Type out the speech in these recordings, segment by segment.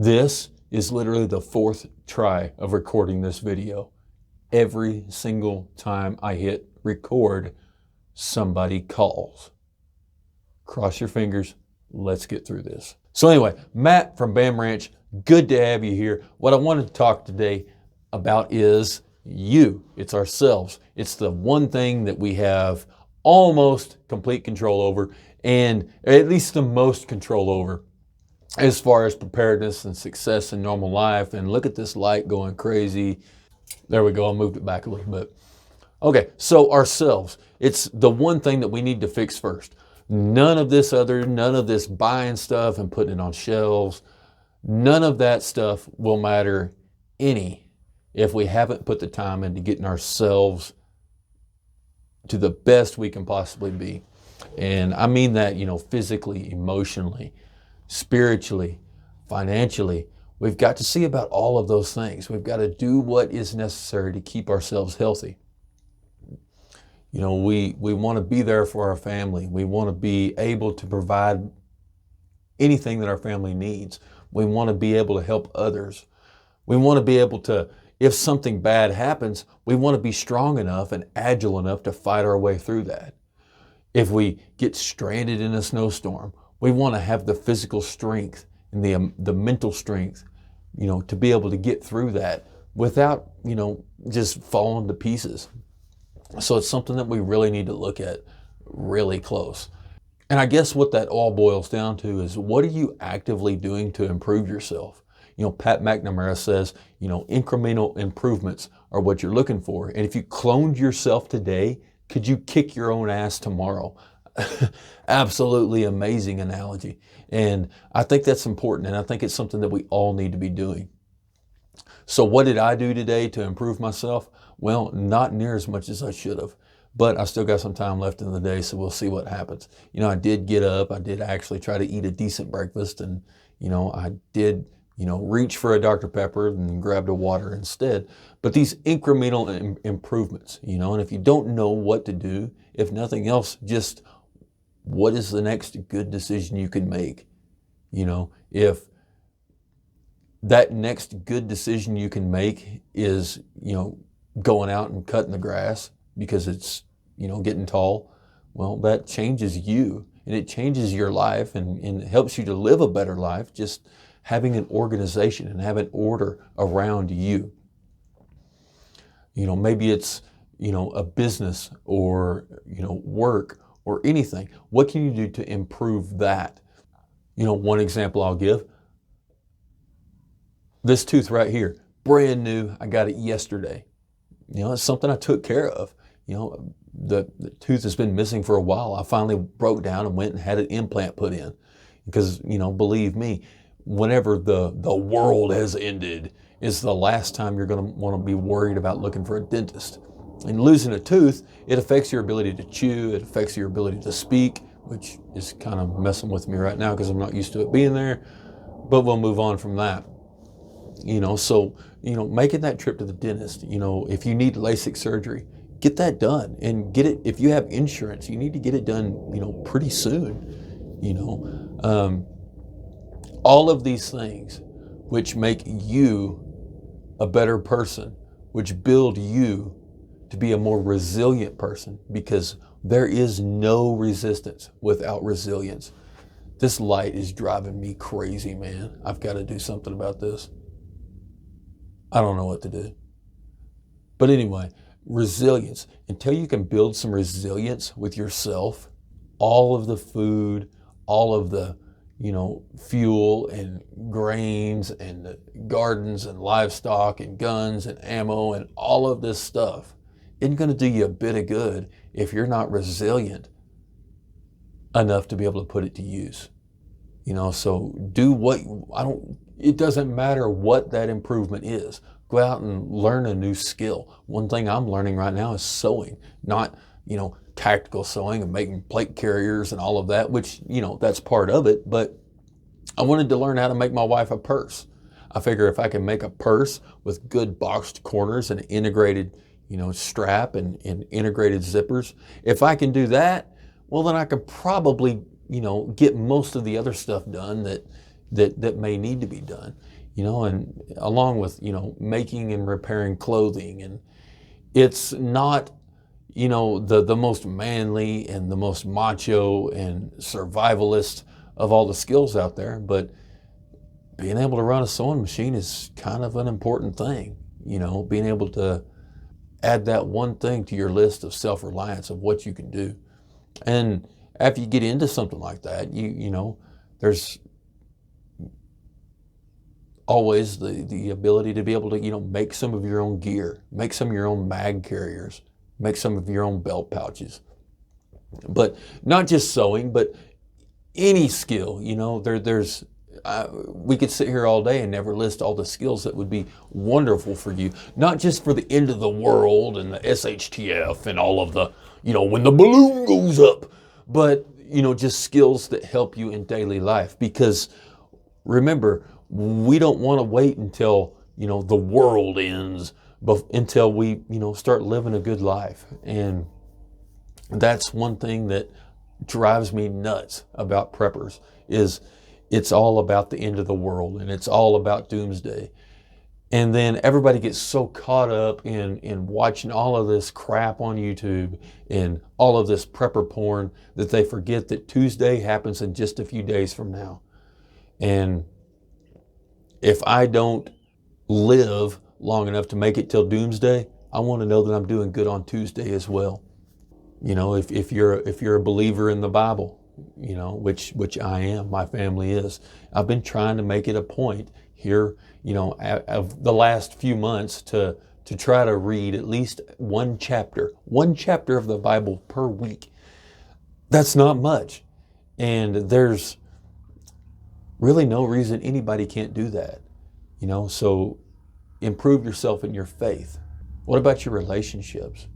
This is literally the fourth try of recording this video. Every single time I hit record, somebody calls. Cross your fingers. Let's get through this. So anyway, Matt from BAAM Ranch, good to have you here. What I wanted to talk today about is you. It's ourselves. It's the one thing that we have almost complete control over, and at least the most control over as far as preparedness and success in normal life. And look at this light going crazy. There we go. I moved it back a little bit. Okay, so ourselves. It's the one thing that we need to fix first. None of this buying stuff and putting it on shelves, none of that stuff will matter any if we haven't put the time into getting ourselves to the best we can possibly be. And I mean that, physically, emotionally, spiritually, financially. We've got to see about all of those things. We've got to do what is necessary to keep ourselves healthy. We want to be there for our family. We want to be able to provide anything that our family needs. We want to be able to help others. We want to be able to, if something bad happens, we want to be strong enough and agile enough to fight our way through that. If we get stranded in a snowstorm, we want to have the physical strength and the mental strength, to be able to get through that without, just falling to pieces. So it's something that we really need to look at really close. And I guess what that all boils down to is, what are you actively doing to improve yourself? Pat McNamara says, incremental improvements are what you're looking for. And if you cloned yourself today, could you kick your own ass tomorrow? Absolutely amazing analogy. And I think that's important. And I think it's something that we all need to be doing. So what did I do today to improve myself? Well, not near as much as I should have, but I still got some time left in the day, so we'll see what happens. I did get up. I did actually try to eat a decent breakfast, and, I did, reach for a Dr. Pepper and grabbed a water instead. But these incremental improvements, and if you don't know what to do, if nothing else, just what is the next good decision you can make? If that next good decision you can make is, going out and cutting the grass because it's, getting tall, well, that changes you and it changes your life and it helps you to live a better life, just having an organization and having order around you. Maybe it's, a business or, work or anything. What can you do to improve that? One example I'll give, this tooth right here, brand new. I got it yesterday. It's something I took care of. The tooth has been missing for a while. I finally broke down and went and had an implant put in because, believe me, whenever the world has ended is the last time you're going to want to be worried about looking for a dentist. And losing a tooth, it affects your ability to chew. It affects your ability to speak, which is kind of messing with me right now because I'm not used to it being there, but we'll move on from that. So, making that trip to the dentist, if you need LASIK surgery, get that done and get it. If you have insurance, you need to get it done, pretty soon, all of these things which make you a better person, which build you to be a more resilient person, because there is no resistance without resilience. This light is driving me crazy, man. I've got to do something about this. I don't know what to do. But anyway, resilience. Until you can build some resilience with yourself, all of the food, all of the, fuel and grains and the gardens and livestock and guns and ammo and all of this stuff isn't going to do you a bit of good if you're not resilient enough to be able to put it to use. So do what, it doesn't matter what that improvement is. Go out and learn a new skill. One thing I'm learning right now is sewing, not, tactical sewing and making plate carriers and all of that, which, that's part of it. But I wanted to learn how to make my wife a purse. I figure if I can make a purse with good boxed corners and integrated, strap and integrated zippers, if I can do that, well, then I could probably, get most of the other stuff done that, that may need to be done, and along with, making and repairing clothing. And it's not, the most manly and the most macho and survivalist of all the skills out there, but being able to run a sewing machine is kind of an important thing. Being able to add that one thing to your list of self-reliance of what you can do. And after you get into something like that, there's always the ability to be able to, make some of your own gear, make some of your own mag carriers, make some of your own belt pouches. But not just sewing, but any skill, there's we could sit here all day and never list all the skills that would be wonderful for you, not just for the end of the world and the SHTF and all of the, when the balloon goes up, but, just skills that help you in daily life. Because remember, we don't want to wait until, the world ends, until we, start living a good life. And that's one thing that drives me nuts about preppers, is it's all about the end of the world, and it's all about doomsday. And then everybody gets so caught up in watching all of this crap on YouTube and all of this prepper porn that they forget that Tuesday happens in just a few days from now. And if I don't live long enough to make it till doomsday, I want to know that I'm doing good on Tuesday as well. If you're a believer in the Bible, which I am, my family is. I've been trying to make it a point here, of the last few months to try to read at least one chapter of the Bible per week. That's not much. And there's really no reason anybody can't do that. So improve yourself in your faith. What about your relationships?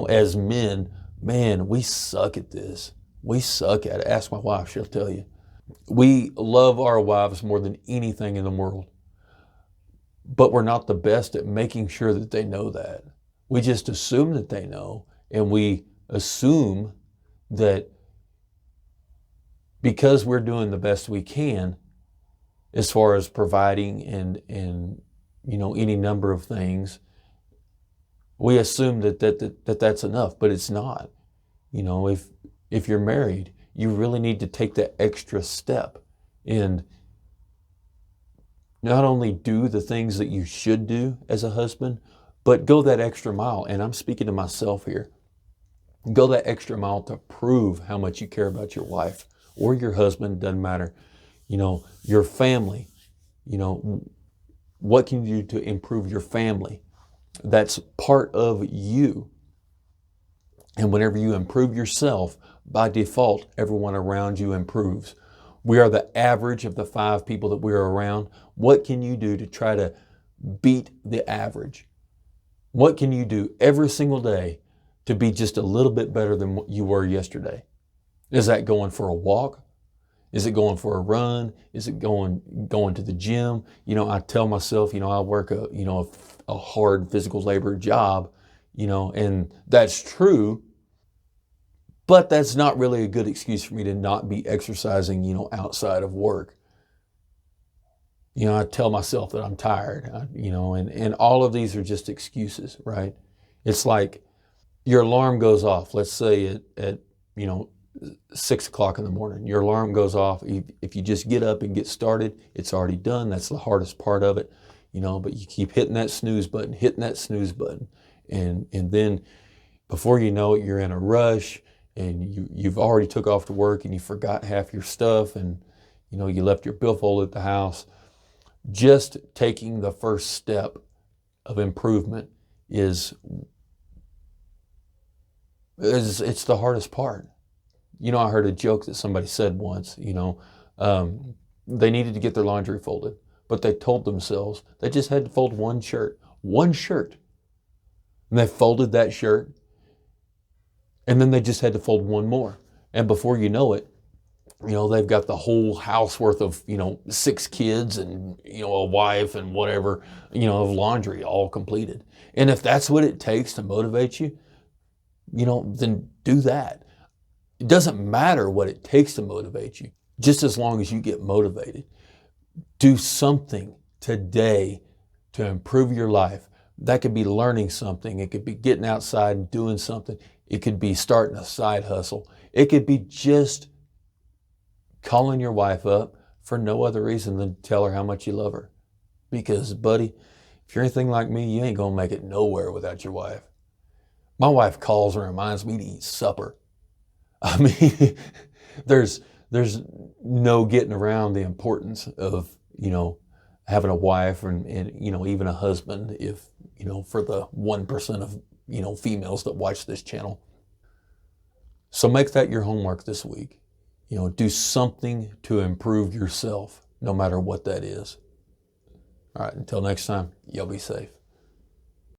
As men, man, we suck at this. We suck at it. Ask my wife, she'll tell you. We love our wives more than anything in the world, but we're not the best at making sure that they know that. We just assume that they know, and we assume that because we're doing the best we can as far as providing and any number of things, we assume that that's enough, but it's not. If you're married, you really need to take that extra step and not only do the things that you should do as a husband, but go that extra mile. And I'm speaking to myself here. Go that extra mile to prove how much you care about your wife or your husband, doesn't matter. Your family, what can you do to improve your family? That's part of you. And whenever you improve yourself, by default, everyone around you improves. We are the average of the 5 people that we're around. What can you do to try to beat the average? What can you do every single day to be just a little bit better than what you were yesterday? Is that going for a walk? Is it going for a run? Is it going to the gym? I tell myself, I work a hard physical labor job, and that's true. But that's not really a good excuse for me to not be exercising, outside of work. I tell myself that I'm tired, and all of these are just excuses, right? It's like your alarm goes off, let's say at 6 o'clock in the morning. Your alarm goes off. If you just get up and get started, it's already done. That's the hardest part of it, but you keep hitting that snooze button, and then before you know it, you're in a rush, and you've already took off to work, and you forgot half your stuff, and you left your billfold at the house. Just taking the first step of improvement is it's the hardest part. I heard a joke that somebody said once, they needed to get their laundry folded, but they told themselves they just had to fold one shirt. And they folded that shirt, and then they just had to fold one more. And before you know it, they've got the whole house worth of, 6 kids and, a wife and whatever, of laundry all completed. And if that's what it takes to motivate you, then do that. It doesn't matter what it takes to motivate you. just as long as you get motivated. Do something today to improve your life. That could be learning something. It could be getting outside and doing something. It could be starting a side hustle. It could be just calling your wife up for no other reason than to tell her how much you love her. Because, buddy, if you're anything like me, you ain't gonna make it nowhere without your wife. My wife calls and reminds me to eat supper. I mean, there's no getting around the importance of, having a wife and even a husband, if, for the 1% of, females that watch this channel. So make that your homework this week. Do something to improve yourself, no matter what that is. All right, until next time, y'all be safe.